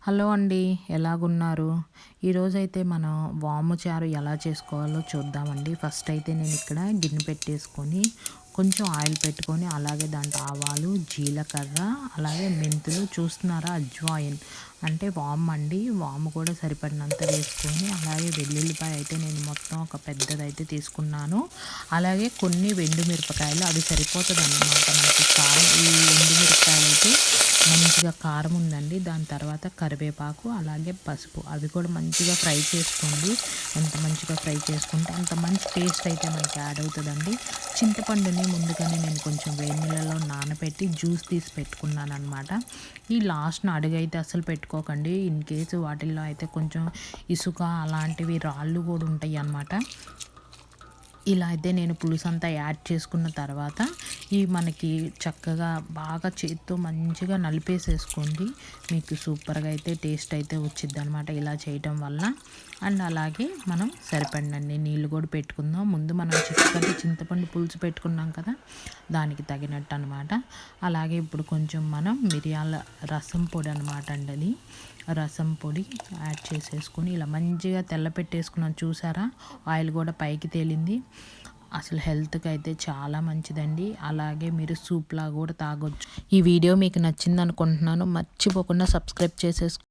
Hello అండి. ఎలాగున్నారు? ఈరోజైతే మనం వాము చారు ఎలా చేసుకోవాలో చూద్దామండి. ఫస్ట్ అయితే నేను ఇక్కడ గిన్నె పెట్టేసుకొని కొంచెం ఆయిల్ పెట్టుకొని అలాగే దాంట్లో ఆవాలు, జీలకర్ర, అలాగే మెంతులు చూస్తున్నారా అజ్వాయిన్ అంటే వాము అండి. వాము కూడా సరిపడినంత వేసుకొని అలాగే వెల్లుల్లిపాయ అయితే నేను మొత్తం ఒక పెద్దదైతే తీసుకున్నాను. అలాగే కొన్ని మిరపకాయలు అవి సరిపోతుందన్నమాట మనకి కారం. ఈ మిరపకాయలు అయితే మంచిగా కారం ఉందండి. దాని తర్వాత కరివేపాకు అలాగే పసుపు అవి కూడా మంచిగా ఫ్రై చేసుకోండి. ఎంత మంచిగా ఫ్రై చేసుకుంటే అంత మంచి టేస్ట్ అయితే మనకి యాడ్ అవుతుందండి. చింతపండుని ముందుగానే నేను కొంచెం వేడి నీళ్ళలో నానబెట్టి జ్యూస్ తీసి పెట్టుకున్నాను అనమాట. ఈ లాస్ట్న అడుగైతే అసలు పెట్టుకోకండి. ఇన్ కేసు వాటిల్లో అయితే కొంచెం ఇసుక అలాంటివి రాళ్ళు కూడా ఉంటాయి అన్నమాట. ఇలా అయితే నేను పులుసంతా యాడ్ చేసుకున్న తర్వాత ఈ మనకి చక్కగా బాగా చేత్తో మంచిగా నలిపేసేసుకోండి. మీకు సూపర్గా అయితే టేస్ట్ అయితే వచ్చిద్ది అనమాట ఇలా చేయటం వల్ల. అండ్ అలాగే మనం సరిపడినన్ని నీళ్ళు కూడా పెట్టుకుందాం. ముందు మనం చిక్కటి చింతపండు పులుసు పెట్టుకున్నాం కదా, దానికి తగినట్టు అనమాట. అలాగే ఇప్పుడు కొంచెం మనం మిరియాల రసం పొడి అనమాట అండి, అది రసం పొడి యాడ్ చేసేసుకొని ఇలా మంచిగా తెల్ల పెట్టేసుకున్నాం. చూసారా ఆయిల్ కూడా పైకి తేలింది. అసలు హెల్త్కి అయితే చాలా మంచిదండి. అలాగే మీరు సూప్లా కూడా తాగొచ్చు. ఈ వీడియో మీకు నచ్చింది అనుకుంటున్నాను. మర్చిపోకుండా సబ్స్క్రైబ్ చేసేసుకో.